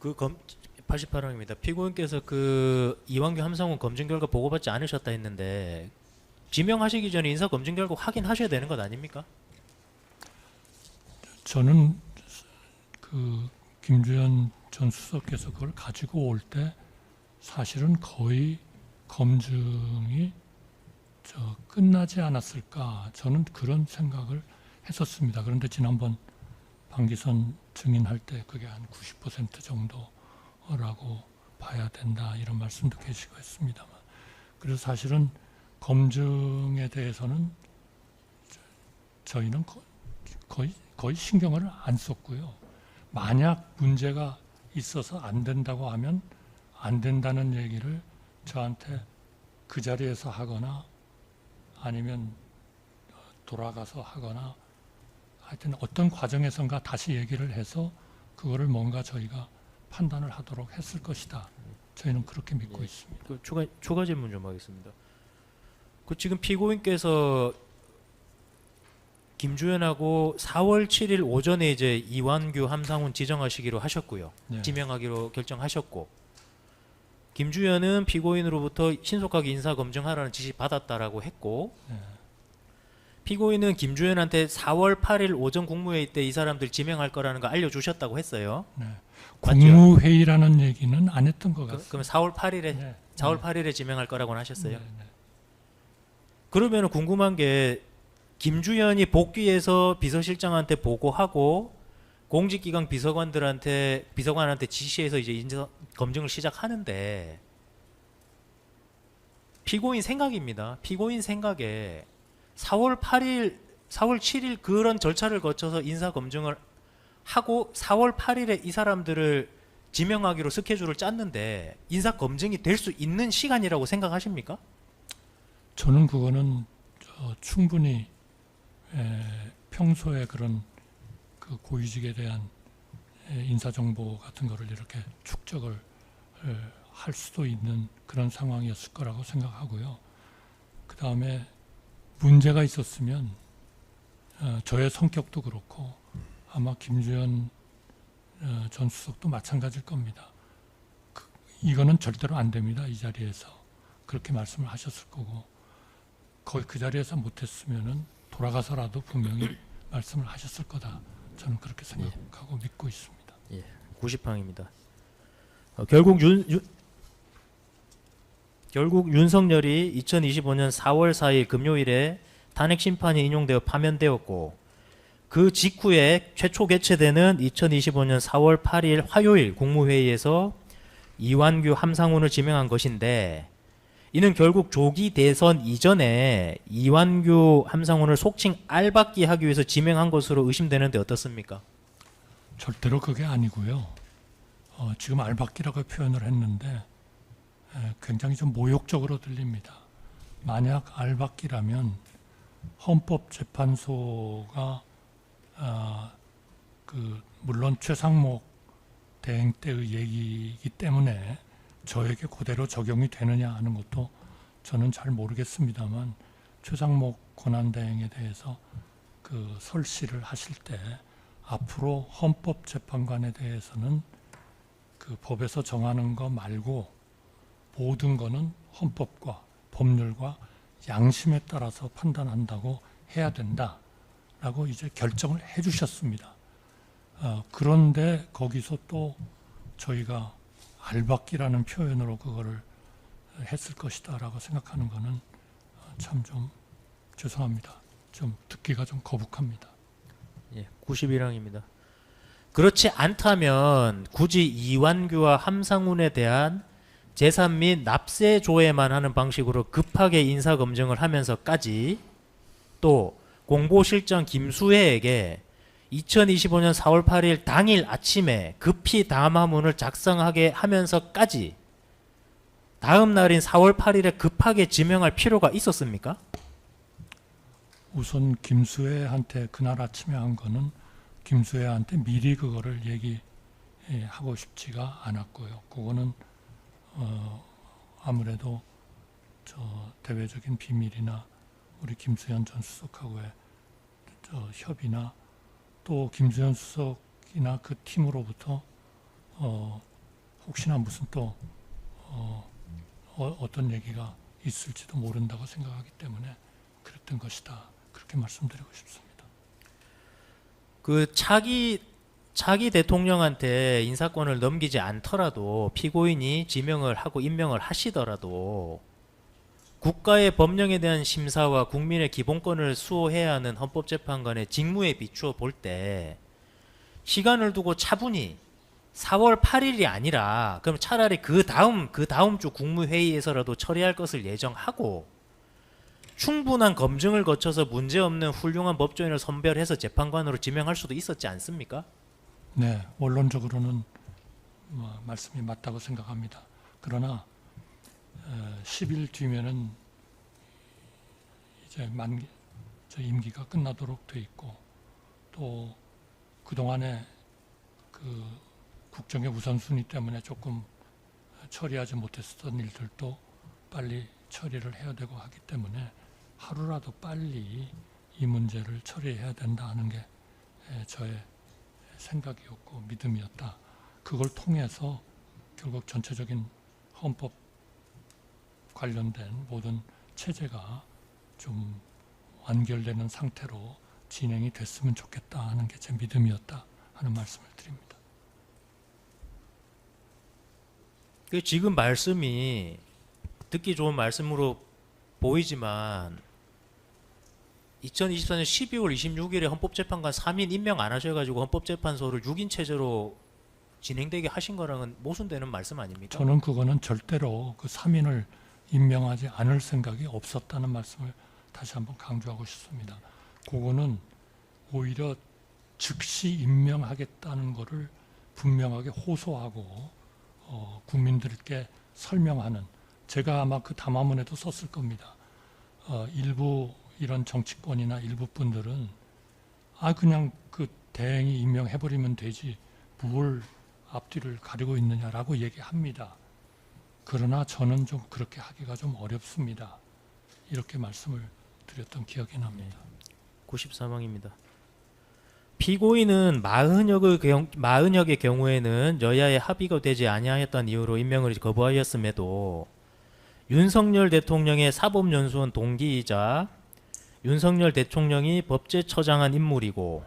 그 88항입니다. 피고인께서 그 이완규 함상훈 검증 결과 보고받지 않으셨다 했는데 지명하시기 전에 인사 검증 결과 확인하셔야 되는 것 아닙니까? 저는 그 김주현 전 수석께서 그걸 가지고 올 때 사실은 거의 검증이 끝나지 않았을까, 저는 그런 생각을 했었습니다. 그런데 지난번 방기선 증인할 때 그게 한 90% 정도라고 봐야 된다, 이런 말씀도 계시고 했습니다만, 그래서 사실은 검증에 대해서는 저희는 거의 신경을 안 썼고요. 만약 문제가 있어서 안 된다고 하면 안 된다는 얘기를 저한테 그 자리에서 하거나 아니면 돌아가서 하거나, 하여튼 어떤 과정에선가 다시 얘기를 해서 그거를 뭔가 저희가 판단을 하도록 했을 것이다, 저희는 그렇게 믿고 있습니다. 그 추가 질문 좀 하겠습니다. 그 지금 피고인께서 김주현하고 4월 7일 오전에 이제 이완규 함상훈 지정하시기로 하셨고요. 네. 지명하기로 결정하셨고, 김주현은 피고인으로부터 신속하게 인사 검증하라는 지시 받았다라고 했고, 네. 피고인은 김주현한테 4월 8일 오전 국무회의 때 이 사람들 지명할 거라는 거 알려주셨다고 했어요. 네. 맞죠? 국무회의라는 얘기는 안 했던 것 같습니다. 그럼 4월 8일에 네. 4월 8일에 지명할 거라고는 하셨어요. 네. 네. 그러면 궁금한 게, 김주현이 복귀해서 비서실장한테 보고하고 공직기강 비서관한테 지시해서 이제 인사 검증을 시작하는데, 피고인 생각입니다. 피고인 생각에 4월 7일 그런 절차를 거쳐서 인사 검증을 하고 4월 8일에 이 사람들을 지명하기로 스케줄을 짰는데 인사 검증이 될 수 있는 시간이라고 생각하십니까? 저는 그거는 충분히 평소에 그런 그 고위직에 대한 인사정보 같은 거를 이렇게 축적을 할 수도 있는 그런 상황이었을 거라고 생각하고요. 그 다음에 문제가 있었으면 저의 성격도 그렇고 아마 김주현 전 수석도 마찬가지일 겁니다. 이거는 절대로 안 됩니다, 이 자리에서. 그렇게 말씀을 하셨을 거고, 거의 그 자리에서 못했으면은 돌아가서라도 분명히 말씀을 하셨을 거다, 저는 그렇게 생각하고 믿고 있습니다. 90항입니다. 결국 윤석열이 2025년 4월 4일 금요일에 탄핵 심판이 인용되어 파면되었고, 그 직후에 최초 개최되는 2025년 4월 8일 화요일 국무회의에서 이완규 함상훈을 지명한 것인데, 이는 결국 조기 대선 이전에 이완규 함상훈을 속칭 알박기 하기 위해서 지명한 것으로 의심되는데 어떻습니까? 절대로 그게 아니고요. 지금 알박기라고 표현을 했는데 굉장히 좀 모욕적으로 들립니다. 만약 알박기라면 헌법재판소가 물론 최상목 대행 때의 얘기이기 때문에 저에게 그대로 적용이 되느냐 하는 것도 저는 잘 모르겠습니다만, 최상목 권한대행에 대해서 그 설시를 하실 때 앞으로 헌법재판관에 대해서는 그 법에서 정하는 거 말고 모든 거는 헌법과 법률과 양심에 따라서 판단한다고 해야 된다라고 이제 결정을 해주셨습니다. 그런데 거기서 또 저희가 알박기라는 표현으로 그거를 했을 것이다라고 생각하는 거는 참 좀 죄송합니다. 좀 듣기가 좀 거북합니다. 91항입니다. 그렇지 않다면 굳이 이완규와 함상훈에 대한 재산 및 납세 조회만 하는 방식으로 급하게 인사 검증을 하면서까지, 또 공보실장 김수혜에게 2025년 4월 8일 당일 아침에 급히 담화문을 작성하게 하면서까지 다음 날인 4월 8일에 급하게 지명할 필요가 있었습니까? 우선 김수혜한테 그날 아침에 한 거는 김수혜한테 미리 그거를 얘기하고 싶지가 않았고요. 그거는 아무래도 저 대외적인 비밀이나 우리 김수현 전 수석하고의 협의나 또 김수현 수석이나 그 팀으로부터 혹시나 무슨 또 어떤 얘기가 있을지도 모른다고 생각하기 때문에 그랬던 것이다. 그렇게 말씀드리고 싶습니다. 그 차기 대통령한테 인사권을 넘기지 않더라도 피고인이 지명을 하고 임명을 하시더라도 국가의 법령에 대한 심사와 국민의 기본권을 수호해야 하는 헌법재판관의 직무에 비추어 볼 때 시간을 두고 차분히 4월 8일이 아니라 그럼 차라리 그 다음 주 국무회의에서라도 처리할 것을 예정하고 충분한 검증을 거쳐서 문제없는 훌륭한 법조인을 선별해서 재판관으로 지명할 수도 있었지 않습니까? 네, 원론적으로는 말씀이 맞다고 생각합니다. 그러나 10일 뒤면은 이제 저 임기가 끝나도록 돼 있고 또 그동안에 그 국정의 우선순위 때문에 조금 처리하지 못했었던 일들도 빨리 처리를 해야 되고 하기 때문에 하루라도 빨리 이 문제를 처리해야 된다 하는 게 저의 생각이었고 믿음이었다. 그걸 통해서 결국 전체적인 헌법 관련된 모든 체제가 좀 완결되는 상태로 진행이 됐으면 좋겠다 하는 게 제 믿음이었다 하는 말씀을 드립니다. 그 지금 말씀이 듣기 좋은 말씀으로 보이지만 2024년 12월 26일에 헌법재판관 3인 임명 안 하셔가지고 헌법재판소를 6인 체제로 진행되게 하신 거랑은 모순되는 말씀 아닙니까? 저는 그거는 절대로 그 3인을 임명하지 않을 생각이 없었다는 말씀을 다시 한번 강조하고 싶습니다. 그거는 오히려 즉시 임명하겠다는 것을 분명하게 호소하고 국민들께 설명하는, 제가 아마 그 담화문에도 썼을 겁니다. 일부 이런 정치권이나 일부 분들은 그냥 그 대행이 임명해버리면 되지 뭘 앞뒤를 가리고 있느냐라고 얘기합니다. 그러나 저는 좀 그렇게 하기가 좀 어렵습니다. 이렇게 말씀을 드렸던 기억이 납니다. 94망입니다. 피고인은 마흔역의 경우에는 여야의 합의가 되지 아니하였다는 이유로 임명을 거부하였음에도 윤석열 대통령의 사법연수원 동기이자 윤석열 대통령이 법제처장한 인물이고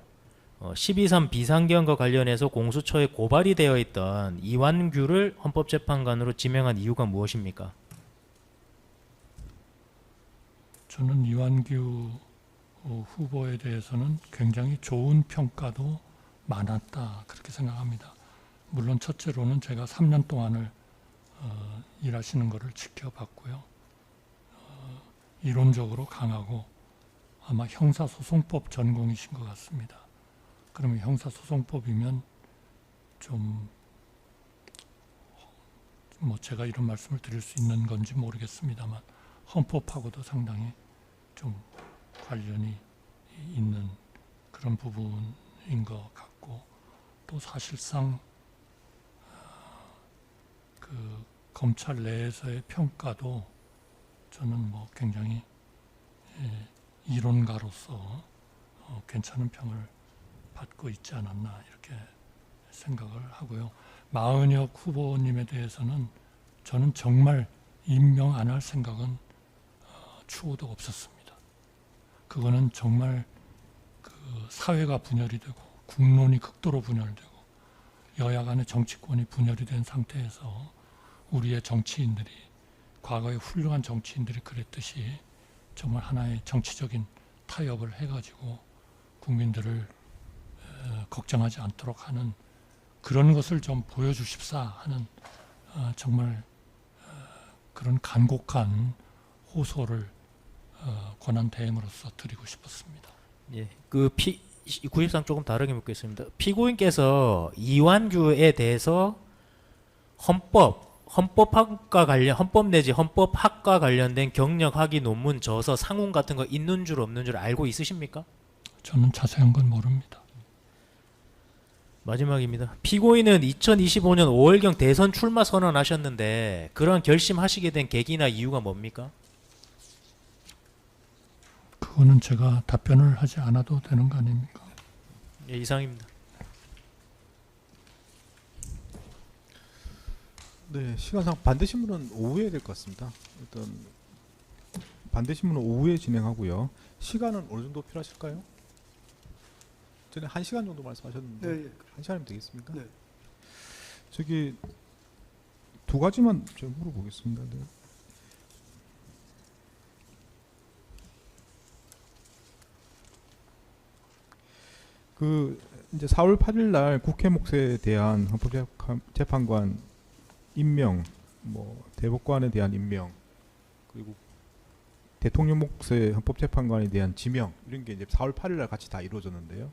12.3 비상계엄과 관련해서 공수처에 고발이 되어 있던 이완규를 헌법재판관으로 지명한 이유가 무엇입니까? 저는 이완규 후보에 대해서는 굉장히 좋은 평가도 많았다 그렇게 생각합니다. 물론 첫째로는 제가 3년 동안을 일하시는 것을 지켜봤고요. 이론적으로 강하고 아마 형사소송법 전공이신 것 같습니다. 그러면 형사소송법이면 좀 제가 이런 말씀을 드릴 수 있는 건지 모르겠습니다만 헌법하고도 상당히 좀 관련이 있는 그런 부분인 것 같고, 또 사실상 그 검찰 내에서의 평가도 저는 굉장히 이론가로서 괜찮은 평을 받고 있지 않았나 이렇게 생각을 하고요. 마은혁 후보님에 대해서는 저는 정말 임명 안 할 생각은 추호도 없었습니다. 그거는 정말 그 사회가 분열이 되고 국론이 극도로 분열되고 여야 간의 정치권이 분열이 된 상태에서 우리의 정치인들이, 과거의 훌륭한 정치인들이 그랬듯이 정말 하나의 정치적인 타협을 해가지고 국민들을 걱정하지 않도록 하는 그런 것을 좀 보여주십사 하는 정말 그런 간곡한 호소를 권한대행으로서 드리고 싶었습니다. 예, 93 조금 다르게 묻겠습니다. 피고인께서 이완규에 대해서 헌법 내지 헌법학과 관련된 경력 학위 논문 저서 상훈 같은 거 있는 줄 없는 줄 알고 있으십니까? 저는 자세한 건 모릅니다. 마지막입니다. 피고인은 2025년 5월경 대선 출마 선언하셨는데 그런 결심하시게 된 계기나 이유가 뭡니까? 그거는 제가 답변을 하지 않아도 되는 거 아닙니까? 예, 이상입니다. 네, 시간상 반대신문은 오후에 될 것 같습니다. 일단 반대신문은 오후에 진행하고요. 시간은 어느 정도 필요하실까요? 전에 1시간 정도 말씀하셨는데 네, 예. 1시간이면 되겠습니까? 네. 저기 두 가지만 좀 물어보겠습니다. 네. 그 이제 4월 8일 날 국회 몫에 대한 헌법재판관 임명, 뭐 대법관에 대한 임명, 그리고 대통령 몫의 헌법재판관에 대한 지명 이런 게 이제 4월 8일 날 같이 다 이루어졌는데요.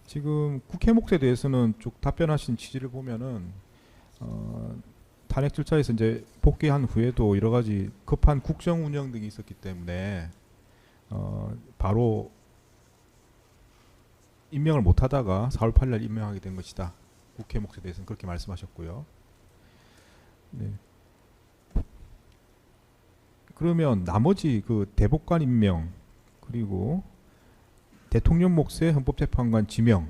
지금 국회 몫에 대해서는 쭉 답변하신 취지를 보면은 탄핵 절차에서 이제 복귀한 후에도 여러 가지 급한 국정 운영 등이 있었기 때문에 바로 임명을 못하다가 4월 8일 날 임명하게 된 것이다. 국회 몫에 대해서는 그렇게 말씀하셨고요. 네. 그러면 나머지 그 대법관 임명 그리고 대통령 몫의 헌법재판관 지명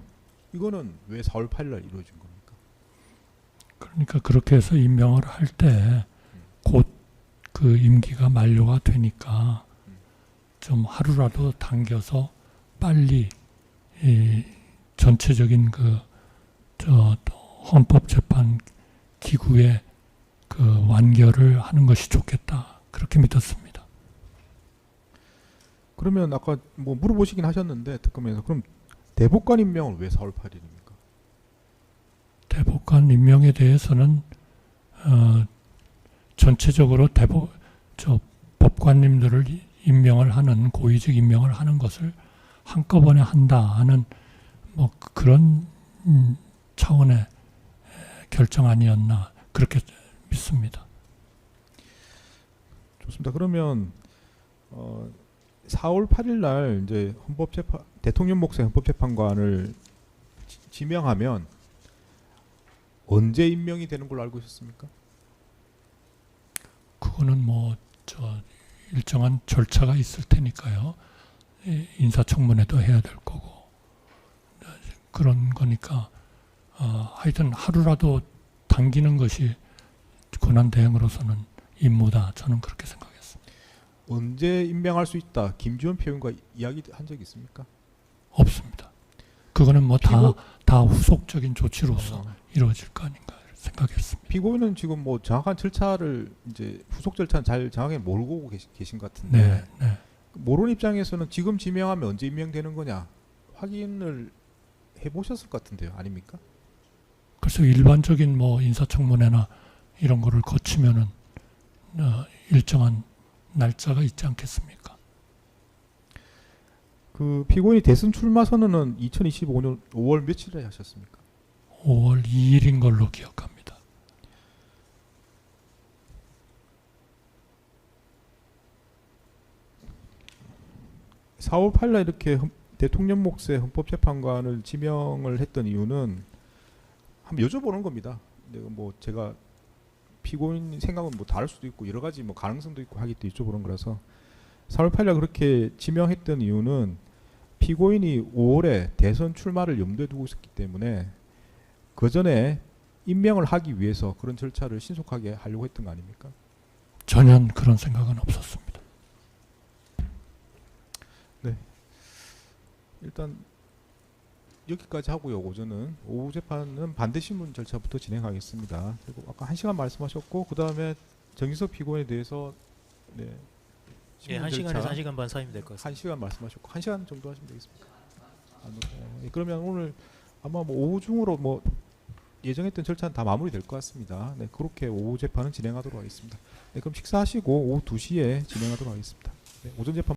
이거는 왜 4월 8일 날 이루어진 겁니까? 그러니까 그렇게 해서 임명을 할 때 곧 그 임기가 만료가 되니까 좀 하루라도 당겨서 빨리 이 전체적인 저 헌법재판 기구의 그 완결을 하는 것이 좋겠다 그렇게 믿었습니다. 그러면 아까 뭐 물어보시긴 하셨는데 특검에서 그럼 대법관 임명은 왜 4월 8일입니까? 대법관 임명에 대해서는 전체적으로 저 법관님들을 임명을 하는 고위직 임명을 하는 것을 한꺼번에 한다 하는 뭐 그런 차원의 결정 아니었나 그렇게 믿습니다. 좋습니다. 그러면 4월 8일 날 이제 대통령 몫의 헌법재판관을 지명하면 언제 임명이 되는 걸로 알고 있었습니까? 그거는 뭐 저 일정한 절차가 있을 테니까요. 인사청문회도 해야 될 거고 그런 거니까 하여튼 하루라도 당기는 것이 권한대행으로서는 임무다. 저는 그렇게 생각했습니다. 언제 임명할 수 있다. 김지원 표현과 이야기한 적이 있습니까? 없습니다. 그거는 뭐 다 후속적인 조치로서 이루어질 거 아닌가 생각했습니다. 피고인은 지금 뭐 정확한 절차를 이제 후속 절차는 잘 정확하게 모르고 계신 것 같은데 네. 모르는 입장에서는 지금 지명하면 언제 임명되는 거냐 확인을 해보셨을 것 같은데요, 아닙니까? 그래서 일반적인 뭐 인사청문회나 이런 거를 거치면은 일정한 날짜가 있지 않겠습니까? 그 피고인이 대선 출마 선언은 2025년 5월 며칠에 하셨습니까? 5월 2일인 걸로 기억합니다. (4월 8일) 날 이렇게 대통령 몫의 헌법재판관을 지명을 했던 이유는 한번 여쭤보는 겁니다. 근데 뭐 제가 피고인 생각은 뭐 다를 수도 있고 여러 가지 뭐 가능성도 있고 하기 때문에 여쭤보는 거라서 4월 8일 날 그렇게 지명했던 이유는 피고인이 5월에 대선 출마를 염두에 두고 있었기 때문에 그 전에 임명을 하기 위해서 그런 절차를 신속하게 하려고 했던 거 아닙니까? 전혀 그런 생각은 없었습니다. 일단 여기까지 하고요. 오전은 오후 재판은 반대신문 절차부터 진행하겠습니다. 그리고 아까 1시간 말씀하셨고 그 다음에 정진석 피고인에 대해서 네, 예, 1시간에서 1시간 반 사이면 될 것 같습니다. 1시간 말씀하셨고 1시간 정도 하시면 되겠습니까? 예, 그러면 오늘 아마 뭐 오후 중으로 뭐 예정했던 절차는 다 마무리될 것 같습니다. 네, 그렇게 오후 재판은 진행하도록 하겠습니다. 네, 그럼 식사하시고 오후 2시에 진행하도록 하겠습니다. 네, 오전 재판